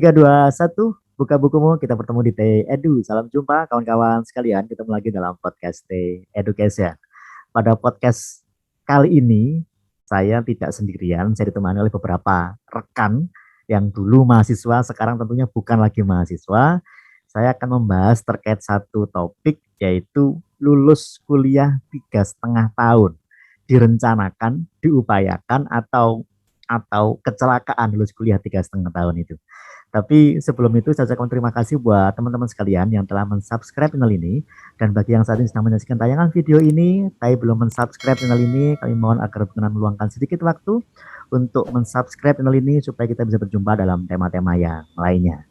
3, 2, 1, buka bukumu, kita bertemu di T Edu. Salam jumpa kawan-kawan sekalian, ketemu lagi dalam podcast T Education. Pada podcast kali ini, saya tidak sendirian, saya ditemani oleh beberapa rekan yang dulu mahasiswa, sekarang tentunya bukan lagi mahasiswa. Saya akan membahas terkait satu topik, yaitu lulus kuliah 3,5 tahun. Direncanakan, diupayakan, atau kecelakaan lulus kuliah 3,5 tahun itu. Tapi sebelum itu saya ucapkan terima kasih buat teman-teman sekalian yang telah mensubscribe channel ini. Dan bagi yang saat ini sedang menyaksikan tayangan video ini, tapi belum mensubscribe channel ini, kami mohon agar berkenan meluangkan sedikit waktu untuk mensubscribe channel ini supaya kita bisa berjumpa dalam tema-tema yang lainnya.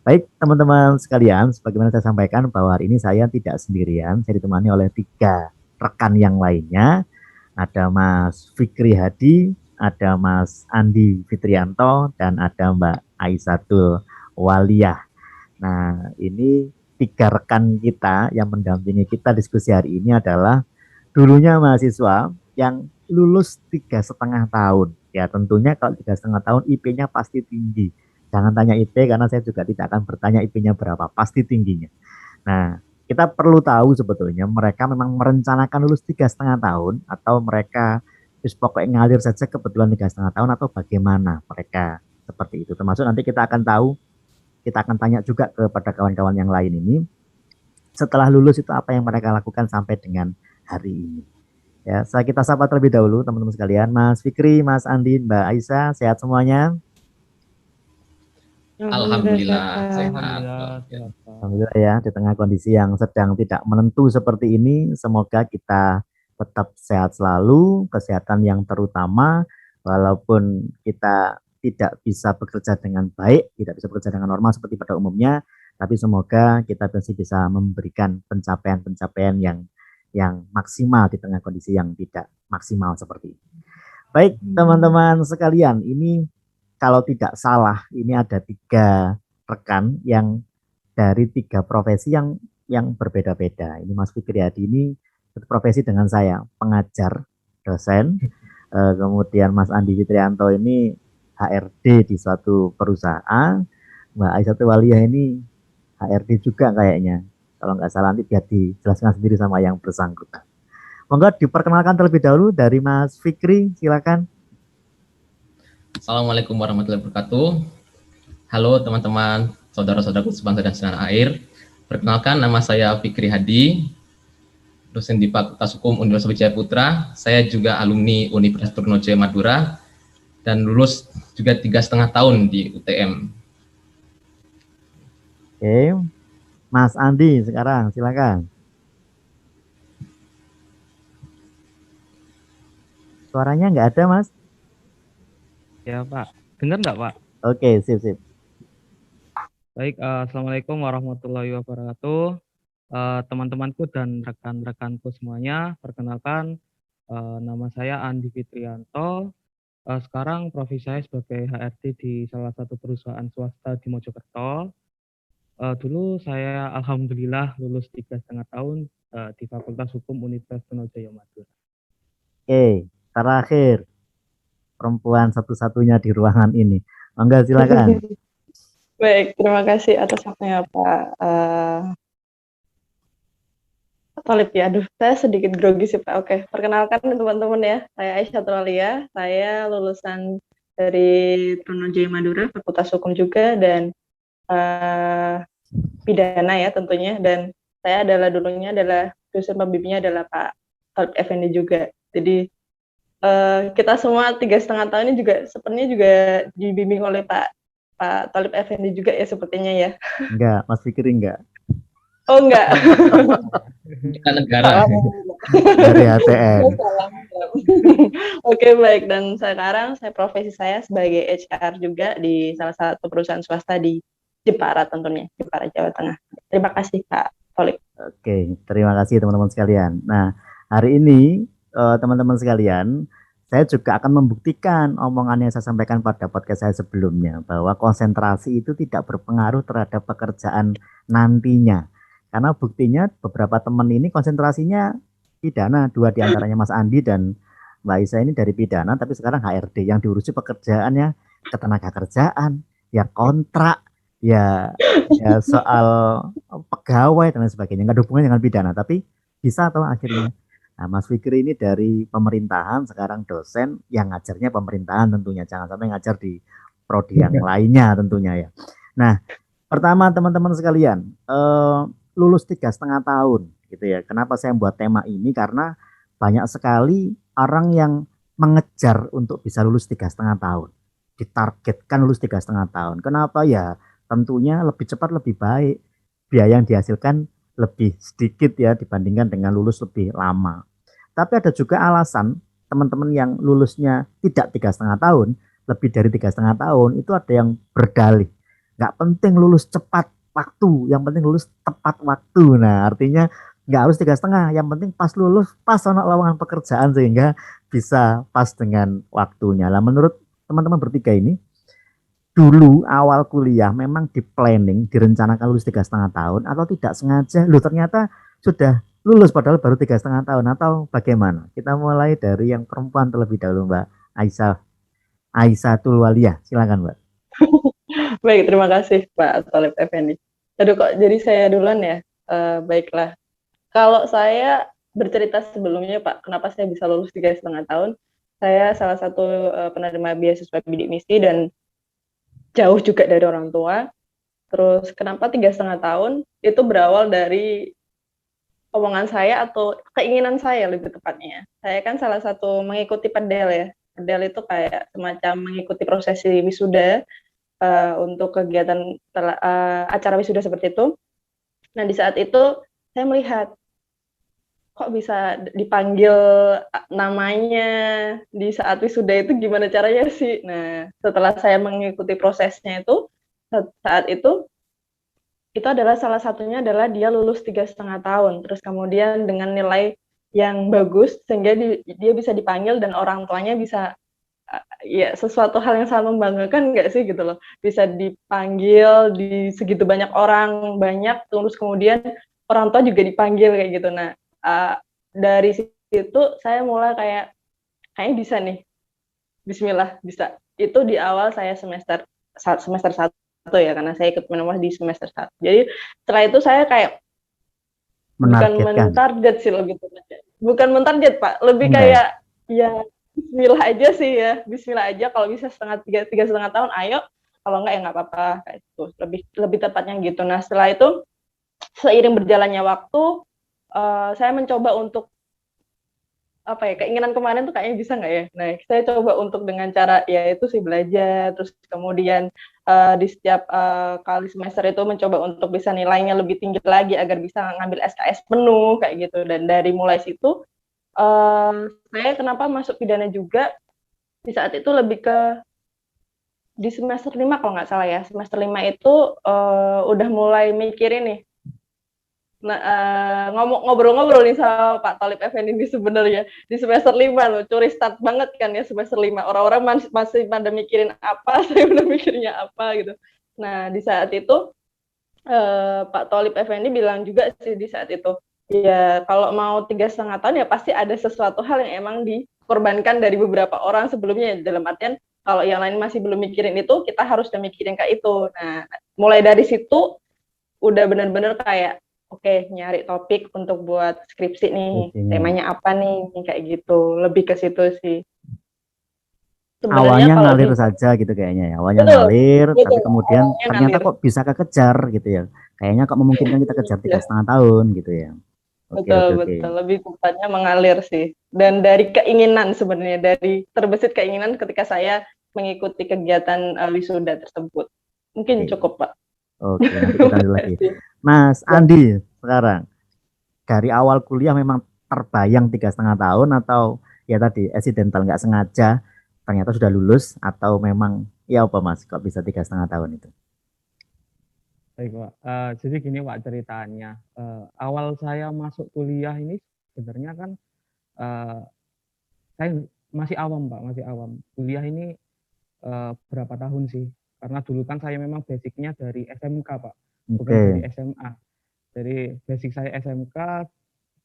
Baik teman-teman sekalian, sebagaimana saya sampaikan bahwa hari ini saya tidak sendirian, saya ditemani oleh 3 rekan yang lainnya. Ada Mas Fikri Hadi, ada Mas Andi Fitrianto, dan ada Mbak Aisatul Waliyah. Nah, ini 3 rekan kita yang mendampingi kita diskusi hari ini adalah dulunya mahasiswa yang lulus 3,5 tahun. Ya, tentunya kalau 3,5 tahun IP-nya pasti tinggi. Jangan tanya IP karena saya juga tidak akan bertanya IP-nya berapa, pasti tingginya. Nah, kita perlu tahu sebetulnya mereka memang merencanakan lulus 3,5 tahun atau mereka pokoknya ngalir saja kebetulan 3,5 tahun atau bagaimana mereka seperti itu. Termasuk nanti kita akan tahu, kita akan tanya juga kepada kawan-kawan yang lain ini setelah lulus itu apa yang mereka lakukan sampai dengan hari ini. Ya, saya kita sapa terlebih dahulu teman-teman sekalian, Mas Fikri, Mas Andi, Mbak Aisyah, sehat semuanya? Alhamdulillah sehat. Alhamdulillah ya, di tengah kondisi yang sedang tidak menentu seperti ini, semoga kita tetap sehat selalu, kesehatan yang terutama, walaupun kita tidak bisa bekerja dengan baik, tidak bisa bekerja dengan normal seperti pada umumnya, tapi semoga kita masih bisa memberikan pencapaian-pencapaian yang maksimal di tengah kondisi yang tidak maksimal seperti ini. Baik, teman-teman sekalian, ini kalau tidak salah, ini ada 3 rekan yang dari 3 profesi yang berbeda-beda. Ini Mas Fikri Hadi ini profesi dengan saya, pengajar, dosen. Kemudian Mas Andi Fitrianto ini HRD di suatu perusahaan. Mbak Aisyah Waliyah ini HRD juga kayaknya. Kalau nggak salah nanti biar dijelaskan sendiri sama yang bersangkutan. Monggo diperkenalkan terlebih dahulu dari Mas Fikri, silakan. Assalamualaikum warahmatullahi wabarakatuh. Halo teman-teman, saudara-saudaraku sebangsa dan setanah air. Perkenalkan, nama saya Fikri Hadi, dosen di Fakultas Hukum Universitas Wijaya Putra. Saya juga alumni Universitas Trunojoyo Madura dan lulus juga 3,5 tahun di UTM. Oke, Mas Andi sekarang silakan. Suaranya nggak ada, Mas? Ya Pak, dengar nggak Pak? Oke, sip. Baik, Assalamualaikum warahmatullahi wabarakatuh. Teman-temanku dan rekan-rekanku semuanya, perkenalkan nama saya Andi Fitrianto. Sekarang profesi saya sebagai HRD di salah satu perusahaan swasta di Mojokerto. Dulu saya alhamdulillah lulus 3,5 tahun di Fakultas Hukum Universitas Trunojoyo Madura. Oke, terakhir perempuan satu-satunya di ruangan ini. Mangga silakan. Baik, terima kasih atas waktunya Pak Tolib ya. Aduh, saya sedikit grogi sih Pak. Oke, perkenalkan teman-teman ya. Saya Aisyah Turalia. Saya lulusan dari Trunojoyo Madura, Fakultas Hukum juga dan pidana ya tentunya. Dan saya dulunya adalah dosen pembimbingnya adalah Pak Tolib Effendi juga. Jadi kita semua 3,5 tahun ini juga sepertinya juga dibimbing oleh Pak Tolib Effendi juga ya sepertinya ya. Enggak, Mas Fikri enggak. Oh enggak. Kita negara. Dari ATM. Oke, baik. Dan sekarang profesi saya sebagai HR juga di salah satu perusahaan swasta di Jepara tentunya, Jepara Jawa Tengah. Terima kasih Kak Tolib. Oke, terima kasih teman-teman sekalian. Nah, hari ini teman-teman sekalian, saya juga akan membuktikan omongan yang saya sampaikan pada podcast saya sebelumnya, bahwa konsentrasi itu tidak berpengaruh terhadap pekerjaan nantinya. Karena buktinya beberapa teman ini konsentrasinya pidana, 2 diantaranya Mas Andi dan Mbak Isa ini dari pidana, tapi sekarang HRD yang diurusi pekerjaannya ketenaga kerjaan, ya kontrak, ya soal pegawai dan lain sebagainya, nggak ada hubungannya dengan pidana, tapi bisa atau akhirnya. Nah, Mas Fikri ini dari pemerintahan, sekarang dosen yang ngajarnya pemerintahan tentunya, jangan sampai ngajar di prodi yang lainnya tentunya ya. Nah, pertama teman-teman sekalian, lulus 3,5 tahun gitu ya. Kenapa saya membuat tema ini? Karena banyak sekali orang yang mengejar untuk bisa lulus 3,5 tahun, ditargetkan lulus 3,5 tahun. Kenapa ya? Tentunya lebih cepat lebih baik, biaya yang dihasilkan lebih sedikit ya dibandingkan dengan lulus lebih lama. Tapi ada juga alasan teman-teman yang lulusnya tidak 3,5 tahun, lebih dari 3,5 tahun, itu ada yang berdalih nggak penting lulus cepat waktu, yang penting lulus tepat waktu. Nah, artinya nggak harus 3,5, yang penting pas lulus, pas ono lowongan pekerjaan sehingga bisa pas dengan waktunya. Lah, menurut teman-teman bertiga ini, dulu awal kuliah memang di planning, direncanakan lulus 3,5 tahun atau tidak sengaja, lu ternyata sudah lulus padahal baru 3,5 tahun atau bagaimana? Kita mulai dari yang perempuan terlebih dahulu, Mbak Aisyah. Aisyah Tulwalia, silakan Mbak. Baik, terima kasih Pak Thalib Effendi. Aduh kok jadi saya duluan ya? Baiklah. Kalau saya bercerita sebelumnya Pak, kenapa saya bisa lulus 3,5 tahun? Saya salah satu penerima beasiswa bidik misi dan jauh juga dari orang tua. Terus kenapa 3,5 tahun? Itu berawal dari omongan saya atau keinginan saya lebih tepatnya. Saya kan salah satu mengikuti PEDEL ya. PEDEL itu kayak semacam mengikuti prosesi wisuda untuk kegiatan acara wisuda seperti itu. Nah, di saat itu saya melihat kok bisa dipanggil namanya di saat wisuda, itu gimana caranya sih. Nah, setelah saya mengikuti prosesnya itu, saat itu adalah salah satunya adalah dia lulus 3,5 tahun, terus kemudian dengan nilai yang bagus sehingga dia bisa dipanggil dan orang tuanya bisa, ya sesuatu hal yang sangat membanggakan nggak sih gitu loh, bisa dipanggil di segitu banyak orang banyak, terus kemudian orang tua juga dipanggil kayak gitu. Nah, dari situ saya mulai kayaknya bisa nih, Bismillah bisa. Itu di awal saya semester 1 ya, karena saya ikut menemui di semester 1. Jadi setelah itu saya kayak bukan mentarget sih, lebih bukan mentarget Pak, lebih kayak ya Bismillah aja sih ya, Bismillah aja, kalau bisa 3,5 tahun ayo, kalau enggak ya nggak apa-apa kayak itu, lebih tepatnya gitu. Nah, setelah itu seiring berjalannya waktu, saya mencoba untuk keinginan kemarin tuh kayaknya bisa nggak ya. Nah, saya coba untuk dengan cara ya itu sih belajar, terus kemudian di setiap kali semester itu mencoba untuk bisa nilainya lebih tinggi lagi agar bisa ngambil SKS penuh kayak gitu. Dan dari mulai situ saya kenapa masuk pidana juga di saat itu lebih ke di semester 5 kalau nggak salah ya. Semester 5 itu udah mulai mikirin nih. Nah, ngobrol-ngobrol nih sama Pak Thalib Effendi ini sebenarnya di semester 5 loh, curi start banget kan ya semester 5. Orang-orang masih pada mikirin apa, saya udah mikirnya apa gitu. Nah, di saat itu Pak Thalib Effendi bilang juga sih di saat itu, ya kalau mau 3,5 tahun ya pasti ada sesuatu hal yang emang dikorbankan dari beberapa orang sebelumnya, dalam artian kalau yang lain masih belum mikirin itu, kita harus udah mikirin kayak itu. Nah, mulai dari situ udah benar-benar kayak oke, nyari topik untuk buat skripsi nih, temanya apa nih, kayak gitu, lebih ke situ sih. Awalnya ngalir saja gitu kayaknya ya, awalnya ngalir, tapi kemudian ternyata kok bisa kekejar gitu ya, kayaknya kok memungkinkan kita kejar 3,5 tahun gitu ya. Betul, lebih tepatnya mengalir sih, dan dari keinginan sebenarnya, dari terbesit keinginan ketika saya mengikuti kegiatan wisuda tersebut. Mungkin cukup Pak. Oke, nanti kita lanjut lagi. Mas Andi, sekarang dari awal kuliah memang terbayang 3,5 tahun atau ya tadi accidental nggak sengaja ternyata sudah lulus, atau memang ya apa Mas kok bisa 3,5 tahun itu? Baik Pak, jadi gini Pak ceritanya, awal saya masuk kuliah ini sebenarnya kan saya masih awam Pak, masih awam. Kuliah ini berapa tahun sih? Karena dulu kan saya memang basicnya dari SMK Pak, bukan dari SMA. Jadi basic saya SMK,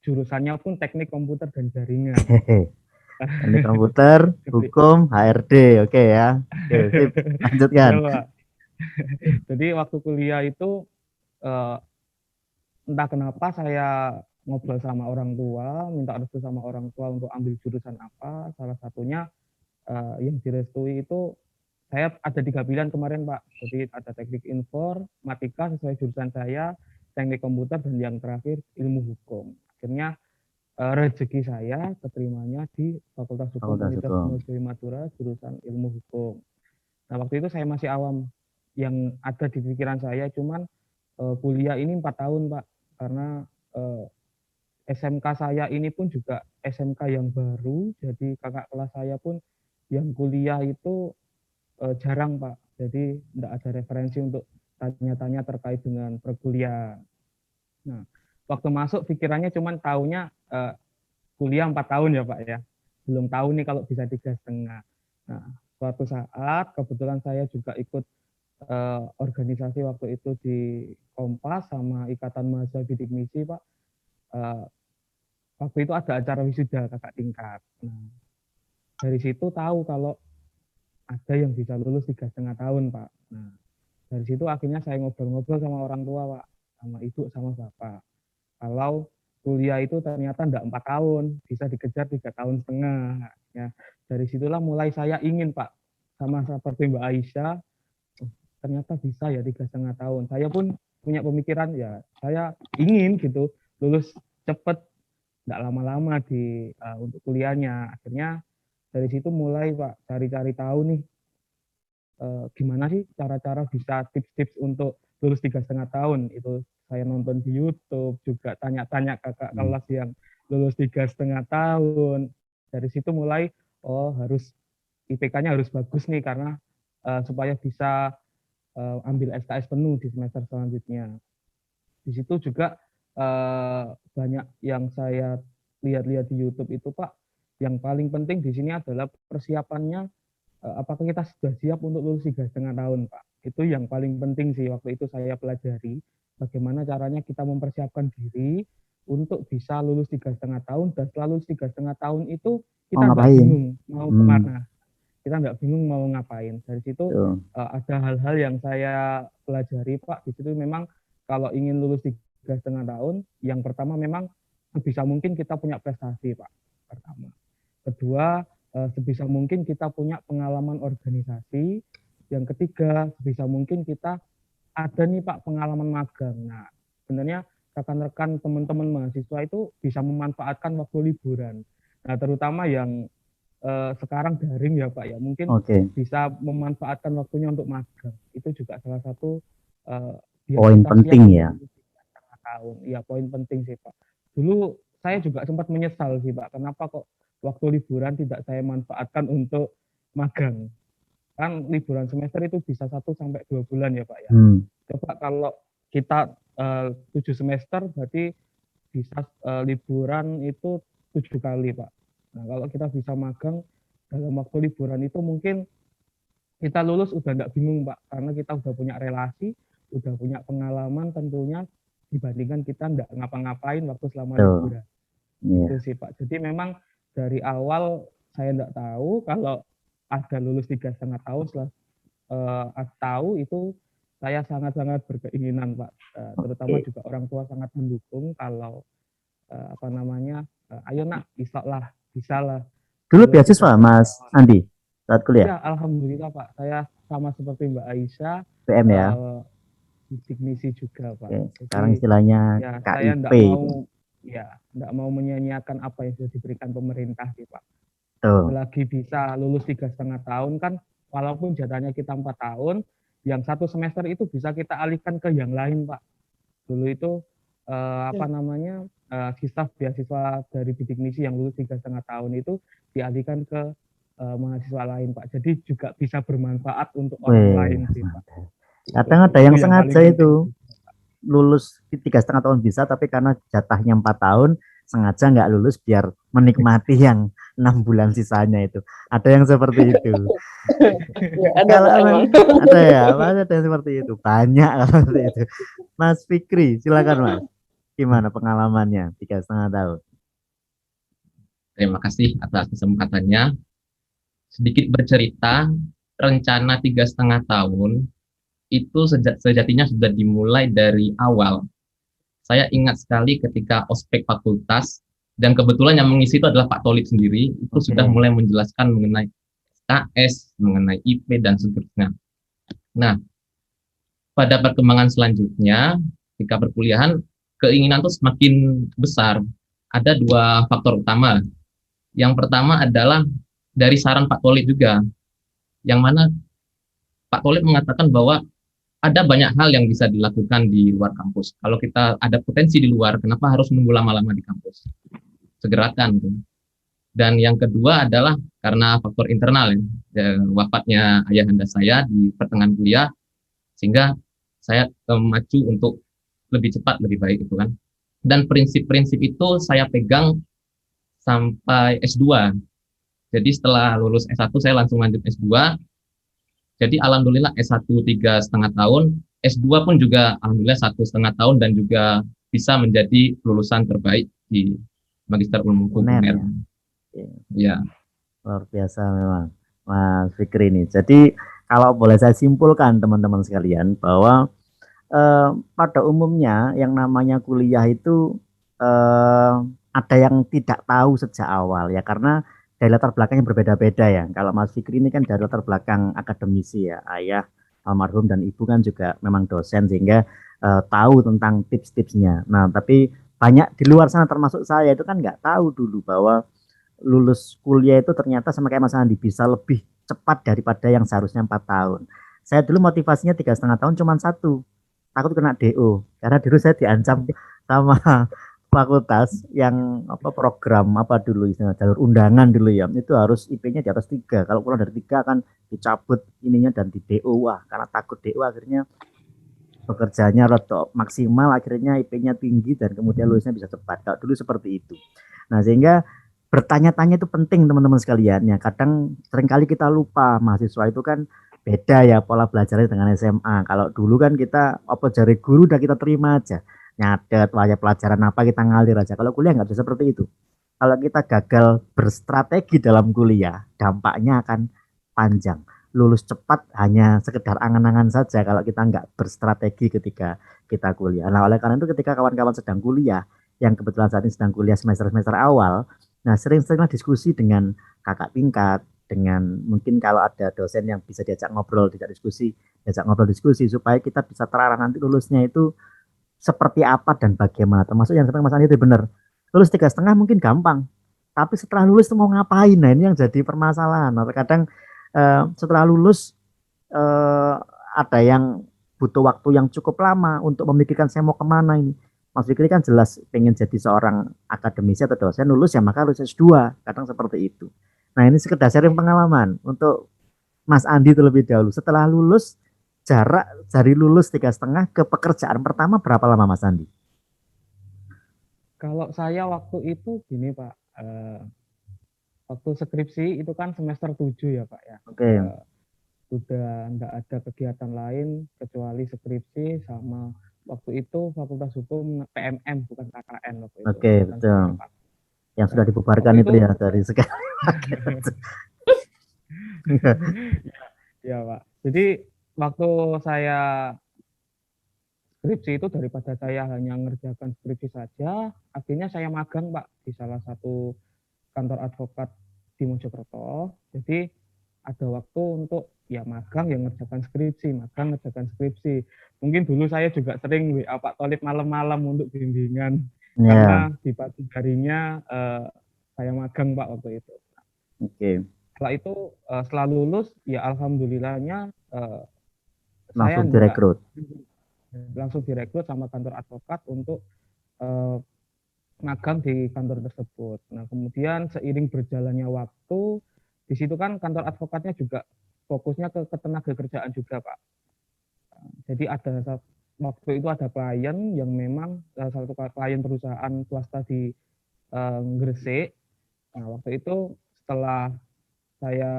jurusannya pun teknik komputer dan jaringan. Teknik komputer, hukum, HRD, oke ya. Oke, sip. Lanjutkan. Ya, Pak. Jadi waktu kuliah itu eh, entah kenapa saya ngobrol sama orang tua, minta restu sama orang tua untuk ambil jurusan apa. Salah satunya yang direstui itu saya ada 3 pilihan kemarin Pak. Jadi ada teknik informatika sesuai jurusan saya, teknik komputer, dan yang terakhir ilmu hukum. Akhirnya rezeki saya keterimanya di Fakultas Hukum Fakultas Universitas Hukum. Diponegoro Madura jurusan ilmu hukum. Nah waktu itu saya masih awam, yang ada di pikiran saya cuman kuliah ini 4 tahun Pak, karena SMK saya ini pun juga SMK yang baru, jadi kakak kelas saya pun yang kuliah itu jarang Pak, jadi tidak ada referensi untuk tanya-tanya terkait dengan perkuliahan. Nah, waktu masuk pikirannya cuman taunya kuliah 4 tahun ya Pak ya, belum tahu nih kalau bisa 3,5. Nah, suatu saat kebetulan saya juga ikut organisasi waktu itu di Kompas sama Ikatan Mahasiswa Bidik Misi Pak. Waktu itu ada acara wisuda kakak tingkat. Nah, dari situ tahu kalau ada yang bisa lulus 3,5 tahun Pak. Nah, dari situ akhirnya saya ngobrol-ngobrol sama orang tua Pak, sama ibu sama bapak. Kalau kuliah itu ternyata tidak 4 tahun, bisa dikejar 3,5 tahun. Ya, dari situlah mulai saya ingin Pak, sama seperti Mbak Aisyah, ternyata bisa ya 3,5 tahun. Saya pun punya pemikiran ya, saya ingin gitu lulus cepat, tidak lama-lama di untuk kuliahnya. Akhirnya dari situ mulai Pak cari-cari tahu nih gimana sih cara-cara bisa tips-tips untuk lulus 3,5 tahun. Itu saya nonton di YouTube, juga tanya-tanya kakak kelas yang lulus 3,5 tahun. Dari situ mulai harus IPK-nya harus bagus nih, karena supaya bisa ambil SKS penuh di semester selanjutnya. Di situ juga banyak yang saya lihat-lihat di YouTube itu Pak, yang paling penting di sini adalah persiapannya, apakah kita sudah siap untuk lulus 3,5 tahun Pak. Itu yang paling penting sih waktu itu saya pelajari, bagaimana caranya kita mempersiapkan diri untuk bisa lulus 3,5 tahun, dan setelah lulus 3,5 tahun itu Mau kita nggak ngapain? bingung mau kemana, kita nggak bingung mau ngapain. Dari situ ada hal-hal yang saya pelajari Pak. Di situ memang kalau ingin lulus 3,5 tahun, yang pertama memang sebisa mungkin kita punya prestasi Pak, pertama. Kedua, sebisa mungkin kita punya pengalaman organisasi. Yang ketiga, sebisa mungkin kita ada nih Pak pengalaman magang. Nah, sebenarnya rekan-rekan teman-teman mahasiswa itu bisa memanfaatkan waktu liburan. Nah, terutama yang sekarang daring ya Pak ya, mungkin bisa memanfaatkan waktunya untuk magang. Itu juga salah satu poin penting ya. Tahun. Ya, poin penting sih Pak. Dulu saya juga sempat menyesal sih Pak, kenapa kok waktu liburan tidak saya manfaatkan untuk magang. Kan liburan semester itu bisa 1-2 bulan ya Pak ya. Coba kalau kita 7 semester berarti bisa liburan itu 7 kali Pak. Nah, kalau kita bisa magang dalam waktu liburan itu mungkin kita lulus udah nggak bingung Pak, karena kita udah punya relasi, udah punya pengalaman tentunya, dibandingkan kita nggak ngapa-ngapain waktu selama liburan. Itu sih Pak. Jadi memang dari awal saya nggak tahu kalau ada lulus 3,5 tahun. Setelah tahu itu saya sangat-sangat berkeinginan Pak. Terutama juga orang tua sangat mendukung kalau ayo nak, bisa lah. Dulu beasiswa Mas Andi saat kuliah? Ya, alhamdulillah Pak. Saya sama seperti Mbak Aisyah, PM ya. bidik misi juga Pak. Sekarang istilahnya ya, KIP. Saya enggak mau menyia-nyiakan apa yang sudah diberikan pemerintah sih Pak. Lagi bisa lulus 3,5 tahun kan, walaupun jatahnya kita 4 tahun, yang 1 semester itu bisa kita alihkan ke yang lain Pak. Dulu itu sisa beasiswa dari bidik misi yang lulus 3,5 tahun itu dialihkan ke mahasiswa lain Pak. Jadi juga bisa bermanfaat untuk orang lain sih Pak. Kadang ada yang sengaja itu lulus 3,5 tahun bisa, tapi karena jatahnya 4 tahun sengaja nggak lulus biar menikmati yang 6 bulan sisanya itu. Ada yang seperti itu. Ada ya, Mas, ada yang seperti itu. Banyak seperti itu. Mas Fikri, silakan Mas. Gimana pengalamannya 3,5 tahun? Terima kasih atas kesempatannya. Sedikit bercerita, rencana 3,5 tahun itu sejatinya sudah dimulai dari awal. Saya ingat sekali ketika ospek fakultas, dan kebetulan yang mengisi itu adalah Pak Tolib sendiri, itu sudah mulai menjelaskan mengenai SKS, mengenai IP, dan seterusnya. Nah, pada perkembangan selanjutnya, ketika perkuliahan, keinginan itu semakin besar. Ada dua faktor utama. Yang pertama adalah dari saran Pak Tolib juga, yang mana Pak Tolib mengatakan bahwa ada banyak hal yang bisa dilakukan di luar kampus. Kalau kita ada potensi di luar, kenapa harus menunggu lama-lama di kampus? Segerakan. Dan yang kedua adalah karena faktor internal, wafatnya ayahanda saya di pertengahan kuliah, sehingga saya maju untuk lebih cepat, lebih baik itu kan. Dan prinsip-prinsip itu saya pegang sampai S2. Jadi setelah lulus S1 saya langsung lanjut S2. Jadi alhamdulillah S1 3,5 tahun, S2 pun juga alhamdulillah 1,5 tahun, dan juga bisa menjadi lulusan terbaik di Magister Ilmu Hukum UNER. Ya. Luar biasa memang Mas Fikri ini. Jadi kalau boleh saya simpulkan teman-teman sekalian bahwa pada umumnya yang namanya kuliah itu ada yang tidak tahu sejak awal ya, karena dari latar belakang yang berbeda-beda ya. Kalau Mas Fikri ini kan dari latar belakang akademisi ya, ayah almarhum dan ibu kan juga memang dosen, sehingga tahu tentang tips-tipsnya. Nah, tapi banyak di luar sana termasuk saya itu kan nggak tahu dulu bahwa lulus kuliah itu ternyata sama kayak Mas Andi bisa lebih cepat daripada yang seharusnya 4 tahun. Saya dulu motivasinya 3,5 tahun cuma satu, takut kena DO, karena dulu saya diancam sama fakultas yang program dulu istilah jalur undangan dulu ya, itu harus IP-nya di atas 3, kalau kurang dari 3 akan dicabut ininya dan di DO. Wah, karena takut DO akhirnya bekerjanya rotok maksimal, akhirnya IP-nya tinggi dan kemudian lulusnya bisa cepat. Kalau dulu seperti itu. Nah, sehingga bertanya-tanya itu penting teman-teman sekalian ya. Kadang seringkali kita lupa, mahasiswa itu kan beda ya pola belajarnya dengan SMA. Kalau dulu kan kita apa jari guru udah kita terima aja, nyatet wajah pelajaran apa kita ngalir aja. Kalau kuliah nggak bisa seperti itu. Kalau kita gagal berstrategi dalam kuliah, dampaknya akan panjang. Lulus cepat hanya sekedar angan-angan saja kalau kita nggak berstrategi ketika kita kuliah. Nah, oleh karena itu ketika kawan-kawan sedang kuliah, yang kebetulan saat ini sedang kuliah semester-semester awal, nah sering-seringlah diskusi dengan kakak tingkat, dengan mungkin kalau ada dosen yang bisa diajak ngobrol, diajak diskusi supaya kita bisa terarah nanti lulusnya itu seperti apa dan bagaimana. Termasuk yang Mas Andi itu benar, lulus 3,5 mungkin gampang, tapi setelah lulus itu mau ngapain? Nah, ini yang jadi permasalahan. Nah, terkadang setelah lulus ada yang butuh waktu yang cukup lama untuk memikirkan saya mau kemana ini. Mas Fikri kan jelas pengen jadi seorang akademisi atau dosen, lulus ya maka lulus S2, kadang seperti itu. Nah, ini sekedar sharing pengalaman untuk Mas Andi terlebih dahulu. Setelah lulus, jarak dari lulus 3,5 ke pekerjaan pertama berapa lama Mas Andi? Kalau saya waktu itu gini Pak, waktu skripsi itu kan semester 7 ya Pak ya. Oke. Sudah enggak ada kegiatan lain kecuali skripsi, sama waktu itu Fakultas Hukum PMM bukan KKN waktu itu. Oke, betul. Yang sudah dibubarkan itu ya dari sekarang. Ya Pak. Jadi waktu saya skripsi itu daripada saya hanya mengerjakan skripsi saja, akhirnya saya magang Pak di salah satu kantor advokat di Mojokerto. Jadi ada waktu untuk ya magang yang ngerjakan skripsi. Mungkin dulu saya juga sering WA Pak Tolib malam-malam untuk bimbingan, karena di pagi harinya saya magang Pak waktu itu. Oke. Setelah itu setelah lulus ya alhamdulillahnya langsung direkrut. Langsung direkrut sama kantor advokat untuk magang di kantor tersebut. Nah, kemudian seiring berjalannya waktu, di situ kan kantor advokatnya juga fokusnya ke ketenaga kerjaan juga, Pak. Jadi ada waktu itu ada klien yang memang salah satu klien perusahaan swasta di Gresik. Nah, waktu itu setelah saya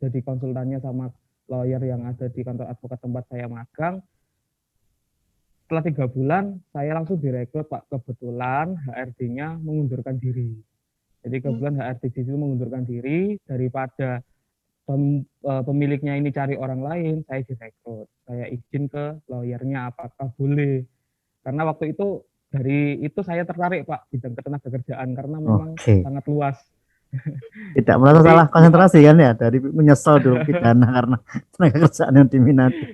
jadi konsultannya sama lawyer yang ada di kantor advokat tempat saya magang, setelah 3 bulan saya langsung direkrut Pak. Kebetulan HRD-nya mengundurkan diri. Jadi kebetulan HRD itu mengundurkan diri, daripada pemiliknya ini cari orang lain, saya direkrut. Saya izin ke lawyernya apakah boleh. Karena waktu itu dari itu saya tertarik Pak bidang ketenagakerjaan karena memang Oke. sangat luas. Tidak merasa Jadi salah konsentrasi kan ya, dari menyesal dulu pidana karena tenaga kerjaan yang diminati.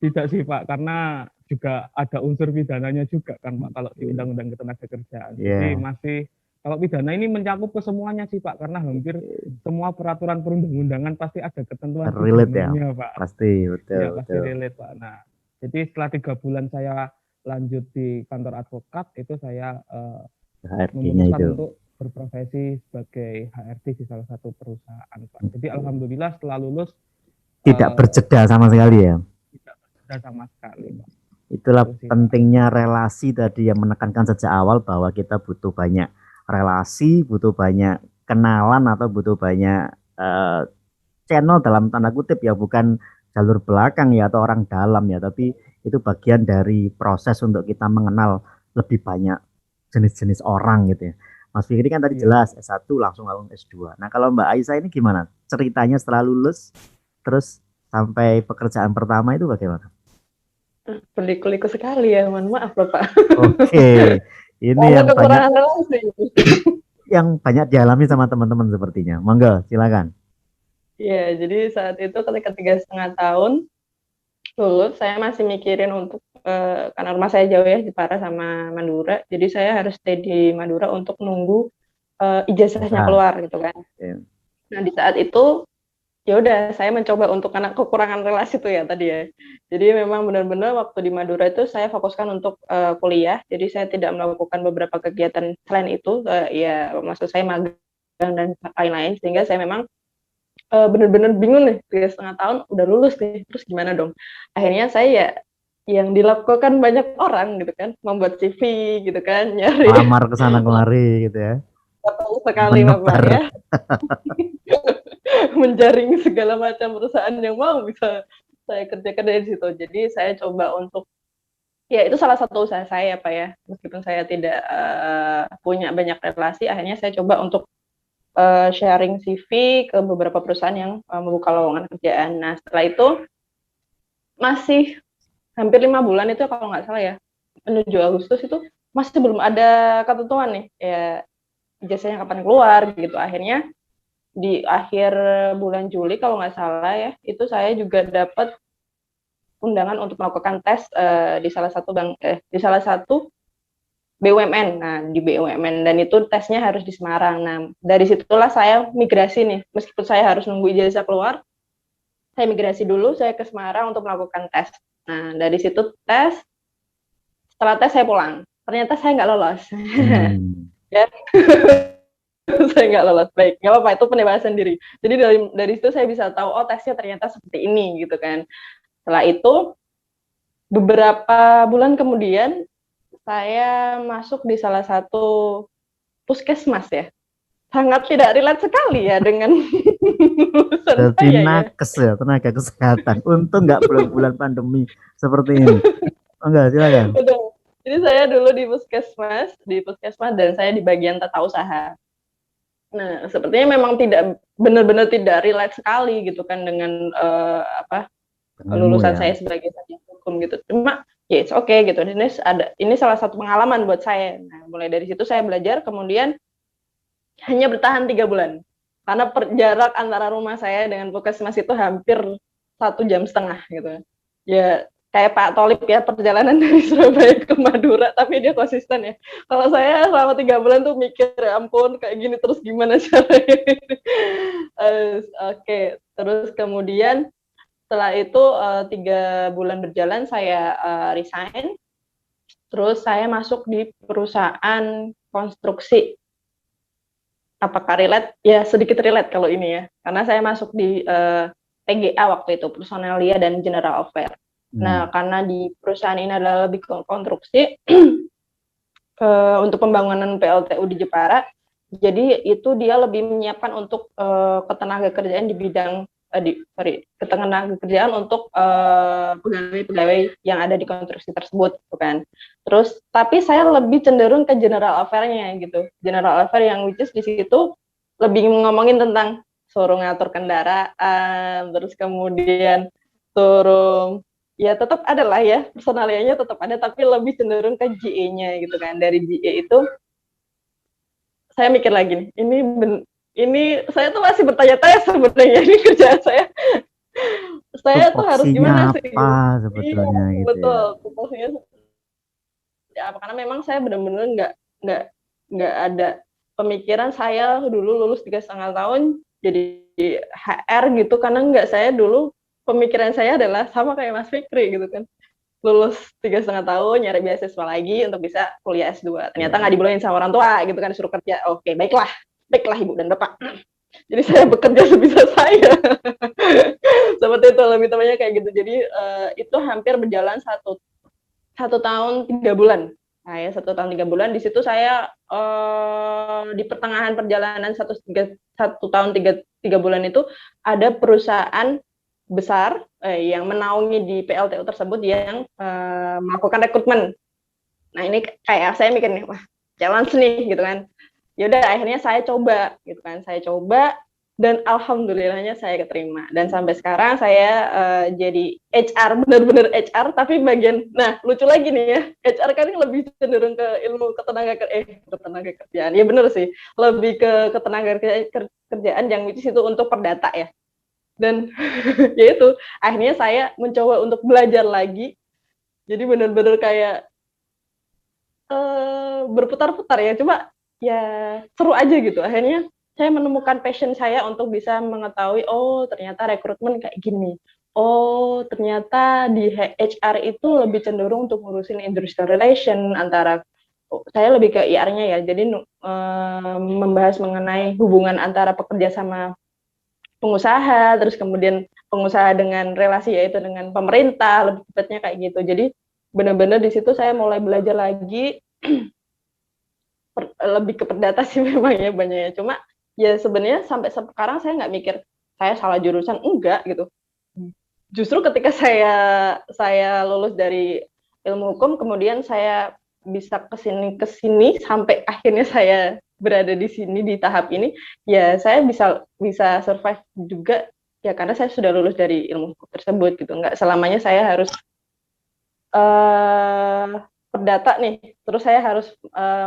tidak sih Pak, karena juga ada unsur pidananya juga kan Pak kalau di Undang-Undang Ketenagakerjaan. Jadi Iya. masih kalau pidana ini mencakup ke semuanya sih Pak, karena hampir semua peraturan perundang-undangan pasti ada ketentuan Relate ya, pidananya Pak. pasti betul Ya pasti betul. relate Pak. Nah, jadi setelah 3 bulan saya lanjut di kantor advokat, itu saya HRD-nya memutuskan itu untuk berprofesi sebagai HRD di salah satu perusahaan Pak. Jadi alhamdulillah setelah lulus tidak eh, berjeda sama sekali ya. tidak berbeda sama sekali Pak. Itulah Itu sih, Pak. pentingnya relasi tadi yang menekankan sejak awal bahwa kita butuh banyak relasi, butuh banyak kenalan atau butuh banyak channel dalam tanda kutip ya, bukan jalur belakang ya atau orang dalam ya, tapi itu bagian dari proses untuk kita mengenal lebih banyak jenis-jenis orang gitu ya. Mas Fikri kan tadi Iya. jelas S1 langsung S2. Nah kalau Mbak Aisyah ini gimana? Ceritanya setelah lulus terus sampai pekerjaan pertama itu bagaimana? Berliku-liku sekali ya, mohon maaf Bapak. Oke, ini Ada yang banyak kekurangan relasi. yang banyak dialami sama teman-teman sepertinya. Monggo, silakan. Ya, jadi saat itu ketika 3,5 tahun lulus, saya masih mikirin untuk karena rumah saya jauh ya, Jepara sama Madura. Jadi saya harus stay di Madura untuk nunggu ijazahnya keluar gitu kan. Oke. Nah, di saat itu ya udah saya mencoba untuk karena kekurangan relasi tuh ya tadi ya. Jadi memang benar-benar waktu di Madura itu saya fokuskan untuk kuliah. Jadi saya tidak melakukan beberapa kegiatan selain itu. Ya maksud saya magang dan lain-lain. Sehingga saya memang benar-benar bingung nih, 3,5 tahun udah lulus nih, terus gimana dong? Akhirnya saya ya yang dilakukan banyak orang gitu kan, membuat CV gitu kan, nyari Lamar ke sana kemari gitu ya. betul sekali Bapak Menebar. ya. Menjaring segala macam perusahaan yang mau bisa saya kerjakan dari situ. Jadi saya coba untuk ya itu salah satu usaha saya Pak ya. Meskipun saya tidak punya banyak relasi, akhirnya saya coba untuk sharing CV ke beberapa perusahaan yang membuka lowongan kerjaan. Nah setelah itu masih hampir 5 bulan itu kalau nggak salah ya, menuju Agustus itu masih belum ada ketentuan nih ya ijazahnya kapan keluar gitu. Akhirnya di akhir bulan Juli kalau nggak salah ya, itu saya juga dapat undangan untuk melakukan tes di salah satu di salah satu BUMN. Nah, di BUMN dan itu tesnya harus di Semarang. Nah, dari situlah saya migrasi nih. Meskipun saya harus nunggu ijazah keluar, saya migrasi dulu, saya ke Semarang untuk melakukan tes. Nah, dari situ tes. Setelah tes saya pulang. Ternyata saya nggak lolos. Ya. Saya nggak lolos. Baik, nggak apa-apa, itu penebasan diri. Jadi dari situ saya bisa tahu, oh tesnya ternyata seperti ini gitu kan. Setelah itu beberapa bulan kemudian saya masuk di salah satu puskesmas ya. Sangat tidak relate sekali ya dengan lulusan Jadi saya nakes ya, tenaga kesehatan. Untung nggak bulan-bulan pandemi seperti ini. Enggak, silakan. Betul. Jadi saya dulu di puskesmas dan saya di bagian tata usaha. Nah, sepertinya memang tidak benar-benar tidak relate sekali gitu kan dengan lulusan saya sebagai sarjana hukum gitu. Cuma ya it's okay gitu. Ini salah satu pengalaman buat saya. Nah, mulai dari situ saya belajar, kemudian hanya bertahan 3 bulan. Karena jarak antara rumah saya dengan puskesmas itu hampir 1,5 jam gitu. Ya kayak Pak Tolip ya, perjalanan dari Surabaya ke Madura, tapi dia konsisten ya. Kalau saya selama 3 bulan tuh mikir, ya ampun kayak gini terus gimana caranya. Oke. Terus kemudian setelah itu 3 bulan berjalan saya resign. Terus saya masuk di perusahaan konstruksi. Apakah relate? Ya sedikit relate kalau ini ya. Karena saya masuk di PGA waktu itu, Personalia dan General Affair. Nah, karena di perusahaan ini adalah lebih konstruksi untuk pembangunan PLTU di Jepara, jadi itu dia lebih menyiapkan untuk ketenagakerjaan di bidang ketenagakerjaan untuk pegawai-pegawai yang ada di konstruksi tersebut, gitu kan. Terus, tapi saya lebih cenderung ke general affair-nya gitu. General affair yang which is di situ lebih ngomongin tentang suruh ngatur kendaraan, terus kemudian suruh ya tetap ada lah ya, personalianya tetap ada, tapi lebih cenderung ke GA-nya gitu kan. Dari GA itu saya mikir lagi nih, ini saya tuh masih bertanya-tanya sebenarnya ini kerjaan saya tuh harus Tupoksinya gimana sih apa gitu. Iya, sebetulnya gitu ya. betul. Tupoksinya ya apa, karena memang saya benar-benar nggak nggak ada pemikiran saya dulu lulus 3,5 tahun jadi HR gitu, karena nggak, saya dulu pemikiran saya adalah sama kayak Mas Fikri gitu kan, lulus 3,5 tahun nyari beasiswa lagi untuk bisa kuliah S2, ternyata nggak dibolehin sama orang tua gitu kan, disuruh kerja. Oke, baiklah ibu dan bapak, jadi saya bekerja sebisa saya. Seperti itu, lebih tepatnya kayak gitu. Jadi itu hampir berjalan satu tahun 3 bulan. Nah ya 1 tahun 3 bulan, di situ saya di pertengahan perjalanan satu tahun tiga bulan itu ada perusahaan besar yang menaungi di PLTU tersebut yang melakukan rekrutmen. Nah ini kayak saya mikir nih, wah challenge nih gitu kan. Ya udah akhirnya saya coba gitu kan, dan alhamdulillahnya saya keterima, dan sampai sekarang saya jadi HR, benar-benar HR, tapi bagian, nah lucu lagi nih ya, HR kan lebih cenderung ke ilmu ketenaga kerjaan, ya benar sih, lebih ke ketenaga kerjaan yang itu untuk perdata ya, dan ya itu akhirnya saya mencoba untuk belajar lagi, jadi benar-benar kayak berputar-putar ya, cuma ya seru aja gitu. Akhirnya saya menemukan passion saya untuk bisa mengetahui, oh ternyata rekrutmen kayak gini. Oh ternyata di HR itu lebih cenderung untuk ngurusin industrial relation antara, saya lebih ke IR-nya ya. Jadi membahas mengenai hubungan antara pekerja sama pengusaha, terus kemudian pengusaha dengan relasi yaitu dengan pemerintah, lebih tepatnya kayak gitu. Jadi benar-benar di situ saya mulai belajar lagi, lebih ke perdata sih memang ya banyaknya. Cuma ya sebenarnya sampai sekarang saya nggak mikir saya salah jurusan, enggak gitu. Justru ketika saya lulus dari ilmu hukum, kemudian saya bisa kesini sampai akhirnya saya berada di sini di tahap ini, ya saya bisa survive juga ya karena saya sudah lulus dari ilmu hukum tersebut gitu. Nggak selamanya saya harus perdata nih, terus saya harus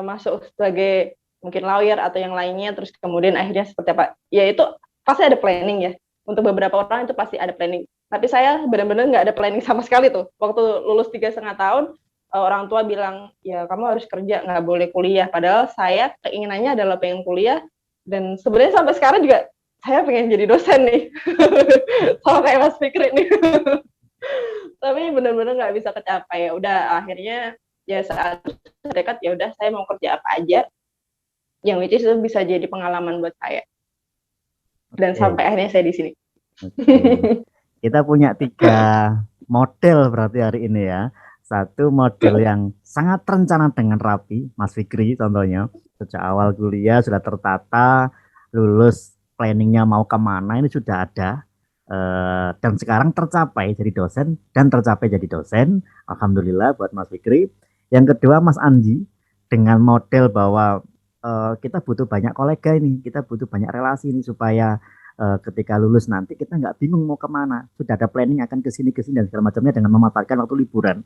masuk sebagai mungkin lawyer atau yang lainnya, terus kemudian akhirnya seperti apa, ya itu pasti ada planning ya, untuk beberapa orang itu pasti ada planning, tapi saya benar-benar nggak ada planning sama sekali tuh, waktu lulus 3,5 tahun, orang tua bilang, ya kamu harus kerja, nggak boleh kuliah, padahal saya keinginannya adalah pengen kuliah, dan sebenarnya sampai sekarang juga, saya pengen jadi dosen nih, sama kayak Mas Fikri nih, tapi benar-benar nggak bisa kecapai. Ya udah akhirnya ya saat terdekat ya udah saya mau kerja apa aja yang which is itu bisa jadi pengalaman buat saya, dan sampai akhirnya saya di sini. Kita punya 3 model berarti hari ini ya. Satu model yang sangat terencana dengan rapi, Mas Fikri contohnya, sejak awal kuliah sudah tertata, lulus planningnya mau kemana ini sudah ada, dan sekarang tercapai jadi dosen dan tercapai jadi dosen, alhamdulillah buat Mas Fikri. Yang kedua Mas Andi dengan model bahwa kita butuh banyak kolega ini, kita butuh banyak relasi ini supaya ketika lulus nanti kita nggak bingung mau kemana, sudah ada planning akan kesini dan segala macamnya dengan memanfaatkan waktu liburan.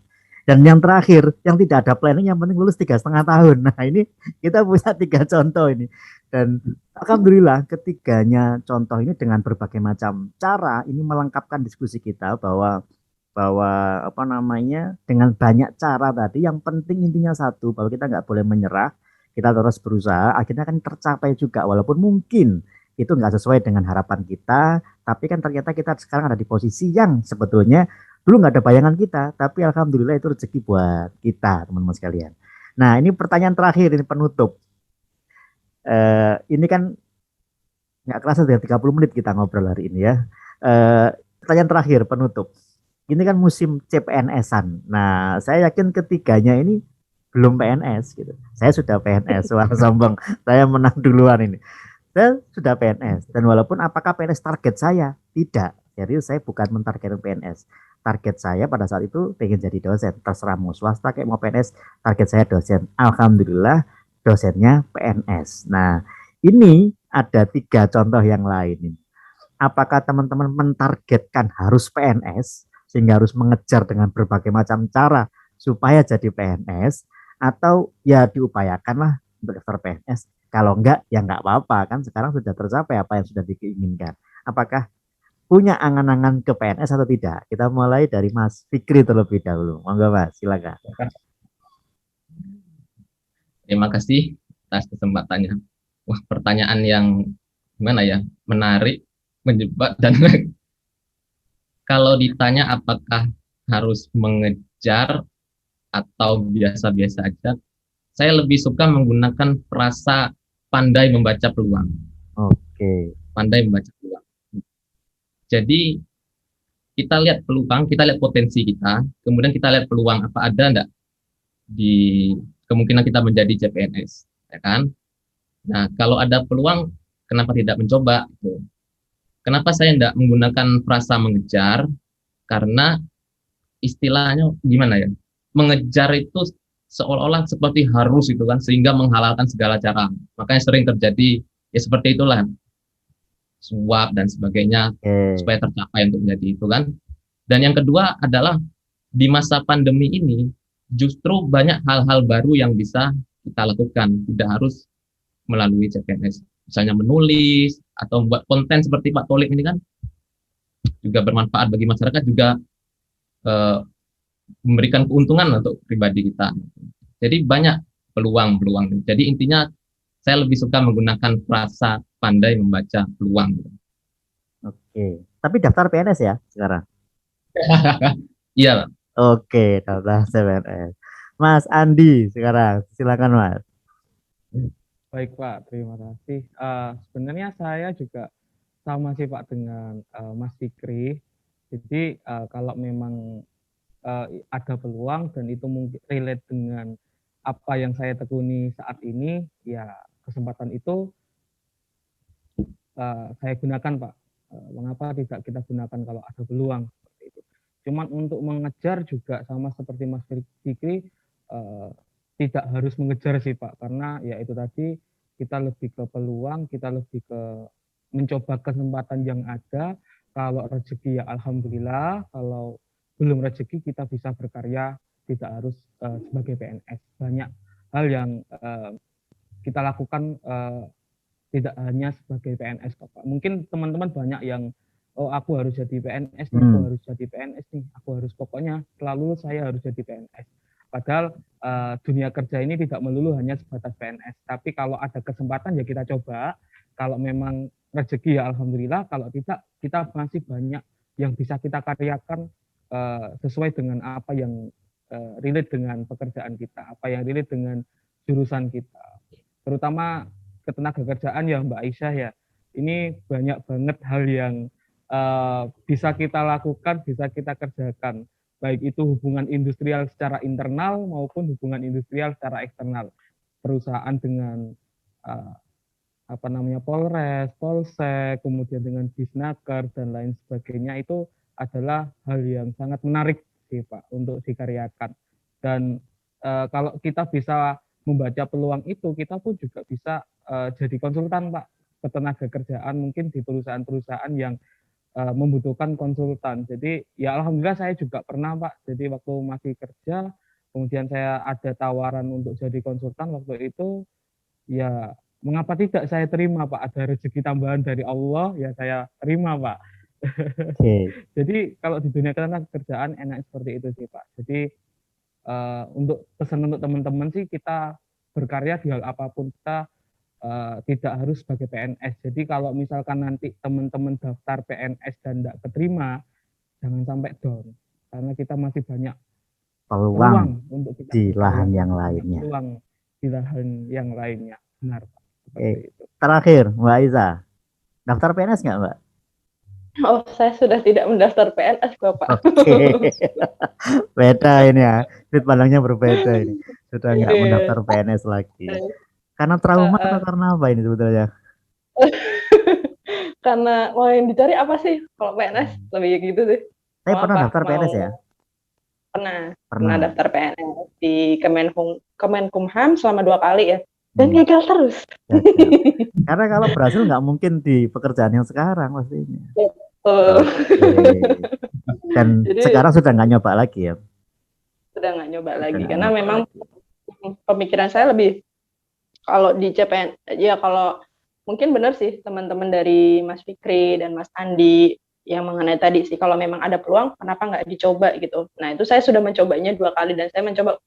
Dan yang terakhir yang tidak ada planning, yang penting lulus 3,5 tahun. Nah ini kita punya 3 contoh ini, dan alhamdulillah ketiganya contoh ini dengan berbagai macam cara ini melengkapkan diskusi kita bahwa apa namanya, dengan banyak cara tadi, yang penting intinya satu, bahwa kita nggak boleh menyerah, kita terus berusaha, akhirnya kan tercapai juga walaupun mungkin itu nggak sesuai dengan harapan kita, tapi kan ternyata kita sekarang ada di posisi yang sebetulnya dulu nggak ada bayangan kita, tapi alhamdulillah itu rezeki buat kita, teman-teman sekalian. Nah ini pertanyaan terakhir, ini penutup. Ini kan nggak kerasa dari 30 menit kita ngobrol hari ini ya. Pertanyaan terakhir penutup. Ini kan musim CPNS-an. Nah saya yakin ketiganya ini belum PNS gitu. Saya sudah PNS, wah sombong. Saya menang duluan ini. Saya sudah PNS, dan walaupun apakah PNS target saya? Tidak. Jadi saya bukan mentargetkan PNS. Target saya pada saat itu pengen jadi dosen. Terserah mau swasta kayak mau PNS, target saya dosen. Alhamdulillah dosennya PNS. Nah ini ada 3 contoh yang lain. apakah teman-teman mentargetkan harus PNS sehingga harus mengejar dengan berbagai macam cara supaya jadi PNS, atau ya diupayakanlah untuk daftar PNS. Kalau enggak ya enggak apa-apa, kan sekarang sudah tercapai apa yang sudah diinginkan. Apakah punya angan-angan ke PNS atau tidak? Kita mulai dari Mas Fikri terlebih dahulu. Monggo Mas, silakan. Terima kasih atas kesempatannya. Wah, pertanyaan yang gimana ya? Menarik, menjebak, dan kalau ditanya apakah harus mengejar atau biasa-biasa aja, saya lebih suka menggunakan frasa pandai membaca peluang. Oke. Pandai membaca peluang. Jadi kita lihat peluang, kita lihat potensi kita, kemudian kita lihat peluang apa ada enggak di kemungkinan kita menjadi CPNS, ya kan? Nah, kalau ada peluang, kenapa tidak mencoba? Gitu. Kenapa saya tidak menggunakan frasa mengejar? Karena istilahnya gimana ya? Mengejar itu seolah-olah seperti harus itu kan, sehingga menghalalkan segala cara. Makanya sering terjadi ya seperti itulah, suap dan sebagainya Oke. supaya tercapai untuk menjadi itu kan. Dan yang kedua adalah di masa pandemi ini justru banyak hal-hal baru yang bisa kita lakukan, tidak harus melalui CPNS. Misalnya menulis atau membuat konten seperti Pak Tolik ini kan juga bermanfaat bagi masyarakat, juga eh, memberikan keuntungan untuk pribadi kita. Jadi banyak peluang-peluang. Jadi intinya saya lebih suka menggunakan frasa pandai membaca peluang. Oke. Tapi daftar PNS ya sekarang? Iya, Oke, daftar CPNS. Mas Andi sekarang, silakan Mas. Baik Pak, terima kasih. Sebenarnya saya juga sama sih Pak dengan Mas Fikri. Jadi kalau memang ada peluang dan itu mungkin relate dengan apa yang saya tekuni saat ini, ya kesempatan itu saya gunakan Pak. Mengapa tidak kita gunakan kalau ada peluang seperti itu. Cuman untuk mengejar juga sama seperti Mas Fikri, tidak harus mengejar sih Pak, karena ya itu tadi kita lebih ke peluang, kita lebih ke mencoba kesempatan yang ada. Kalau rezeki ya alhamdulillah, kalau belum rezeki kita bisa berkarya, tidak harus sebagai PNS. Banyak hal yang kita lakukan tidak hanya sebagai PNS Pak. Mungkin teman-teman banyak yang oh aku harus jadi PNS nih, aku harus jadi PNS nih, aku harus pokoknya selalu saya harus jadi PNS. Padahal dunia kerja ini tidak melulu hanya sebatas PNS, tapi kalau ada kesempatan ya kita coba. Kalau memang rezeki ya alhamdulillah, kalau tidak kita masih banyak yang bisa kita karyakan sesuai dengan apa yang relate dengan pekerjaan kita, apa yang relate dengan jurusan kita. Terutama ketenaga kerjaan ya Mbak Aisyah ya. Ini banyak banget hal yang bisa kita lakukan, bisa kita kerjakan. Baik itu hubungan industrial secara internal maupun hubungan industrial secara eksternal. Perusahaan dengan Polres, Polsek, kemudian dengan Disnaker dan lain sebagainya, itu adalah hal yang sangat menarik sih Pak untuk dikaryakan. Dan kalau kita bisa membaca peluang itu, kita pun juga bisa jadi konsultan Pak ketenaga kerjaan mungkin di perusahaan-perusahaan yang membutuhkan konsultan. Jadi ya alhamdulillah saya juga pernah Pak. Jadi waktu masih kerja, kemudian saya ada tawaran untuk jadi konsultan waktu itu, ya mengapa tidak saya terima Pak, ada rezeki tambahan dari Allah, ya saya terima Pak. Oke. Jadi kalau di dunia ketenaga kerjaan enak seperti itu sih Pak. Jadi untuk pesan untuk teman-teman sih, kita berkarya di hal apapun, kita tidak harus sebagai PNS. Jadi kalau misalkan nanti teman-teman daftar PNS dan tidak keterima, jangan sampai down. Karena kita masih banyak Peluang untuk kita di lahan berkarya, yang lainnya. peluang di lahan yang lainnya. Benar Pak. Seperti itu. Terakhir, Mbak Aiza, daftar PNS nggak Mbak? Oh, saya sudah tidak mendaftar PNS, Bapak. Oke. Beda ini ya, sudut pandangnya berbeda ini. Sudah nggak Iya. mendaftar PNS lagi. Karena trauma atau karena apa ini sebetulnya? Karena mau yang dicari apa sih kalau PNS, lebih gitu sih. Saya Mau pernah apa? daftar PNS ya? Pernah Pernah. daftar PNS di Kemenkumham selama 2 kali ya. dan gagal terus. Gagal. Karena kalau berhasil nggak mungkin di pekerjaan yang sekarang pastinya. Oh. Oke. Dan Jadi sekarang sudah nggak nyoba lagi ya? sudah nggak nyoba Sudah lagi nggak karena nyoba memang lagi. pemikiran saya lebih kalau di CPN ya kalau mungkin benar sih teman-teman dari Mas Fikri dan Mas Andi yang mengenai tadi sih kalau memang ada peluang kenapa nggak dicoba gitu. Nah itu saya sudah mencobanya 2 kali dan saya mencoba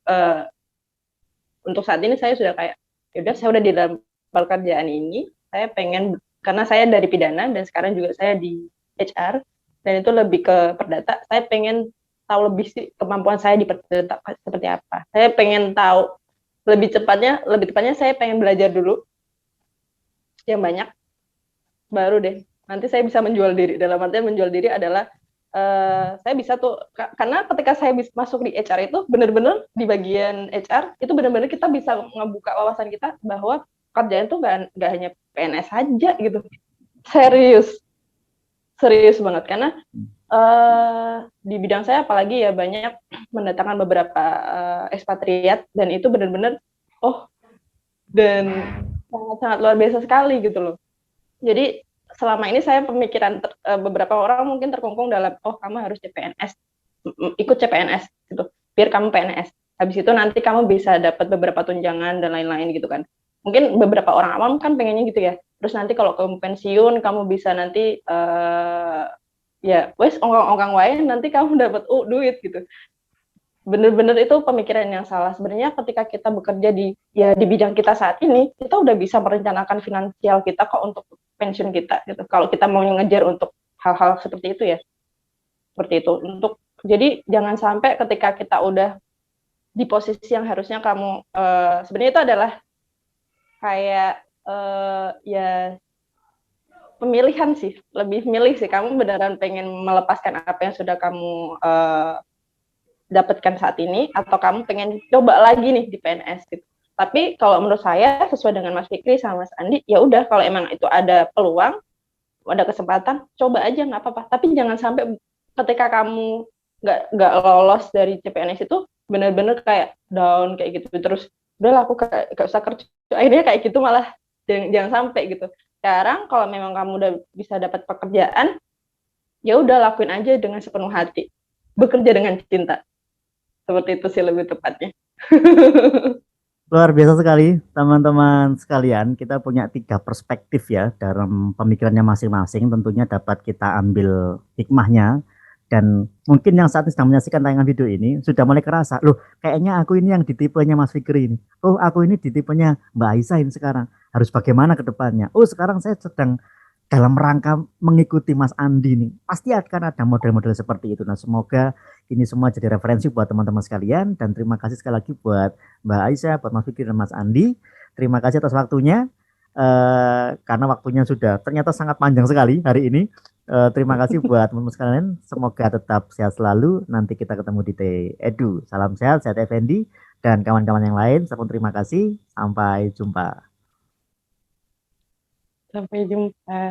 untuk saat ini saya sudah kayak yaudah saya udah di dalam pekerjaan ini saya pengen karena saya dari pidana dan sekarang juga saya di HR dan itu lebih ke perdata saya pengen tahu lebih sih kemampuan saya di perdata seperti apa. Saya pengen tahu lebih tepatnya saya pengen belajar dulu yang banyak baru deh nanti saya bisa menjual diri. Dalam artian menjual diri adalah saya bisa tuh karena ketika saya masuk di HR itu benar-benar di bagian HR itu benar-benar kita bisa ngebuka wawasan kita bahwa kerjaan tuh nggak hanya PNS saja gitu. Serius banget karena di bidang saya apalagi ya banyak mendatangkan beberapa ekspatriat dan itu benar-benar dan sangat luar biasa sekali gitu loh. Jadi selama ini saya pemikiran beberapa orang mungkin terkungkung dalam kamu harus CPNS, ikut CPNS gitu, biar kamu PNS. Habis itu nanti kamu bisa dapat beberapa tunjangan dan lain-lain gitu kan. Mungkin beberapa orang awam kan pengennya gitu ya. Terus nanti kalau kamu pensiun kamu bisa nanti ya wes ongkang-ongkang wae nanti kamu dapat duit gitu. Bener-bener itu pemikiran yang salah. Sebenarnya ketika kita bekerja di bidang kita saat ini, kita udah bisa merencanakan finansial kita kok untuk pensiun kita gitu. Kalau kita mau ngejar untuk hal-hal seperti itu ya. Seperti itu. Jadi jangan sampai ketika kita udah di posisi yang harusnya kamu sebenarnya itu adalah kayak ya pemilihan sih, lebih milih sih kamu beneran pengen melepaskan apa yang sudah kamu dapatkan saat ini atau kamu pengen coba lagi nih di PNS gitu. Tapi kalau menurut saya sesuai dengan Mas Fikri sama Mas Andi, ya udah kalau emang itu ada peluang, ada kesempatan, coba aja nggak apa-apa. Tapi jangan sampai ketika kamu nggak lolos dari CPNS itu benar-benar kayak down kayak gitu terus udahlah aku gak usah kerja akhirnya kayak gitu malah jangan sampai gitu. Sekarang kalau memang kamu udah bisa dapat pekerjaan ya udah lakuin aja dengan sepenuh hati, bekerja dengan cinta. Seperti itu sih lebih tepatnya. Luar biasa sekali teman-teman sekalian, kita punya 3 perspektif ya dalam pemikirannya masing-masing, tentunya dapat kita ambil hikmahnya. Dan mungkin yang saat ini sedang menyaksikan tayangan video ini sudah mulai kerasa, loh kayaknya aku ini yang di tipenya Mas Fikri ini, oh aku ini di tipenya Mbak Aisyah ini sekarang, harus bagaimana ke depannya, oh sekarang saya sedang dalam rangka mengikuti Mas Andi nih, pasti akan ada model-model seperti itu. Nah semoga ini semua jadi referensi buat teman-teman sekalian, dan terima kasih sekali lagi buat Mbak Aisyah, buat Mas Fikri dan Mas Andi. Terima kasih atas waktunya, karena waktunya sudah ternyata sangat panjang sekali hari ini. Terima kasih buat teman-teman sekalian, semoga tetap sehat selalu. Nanti kita ketemu di Edu. Salam sehat, sehat Effendi dan kawan-kawan yang lain. Terima kasih, sampai jumpa. Sampai jumpa.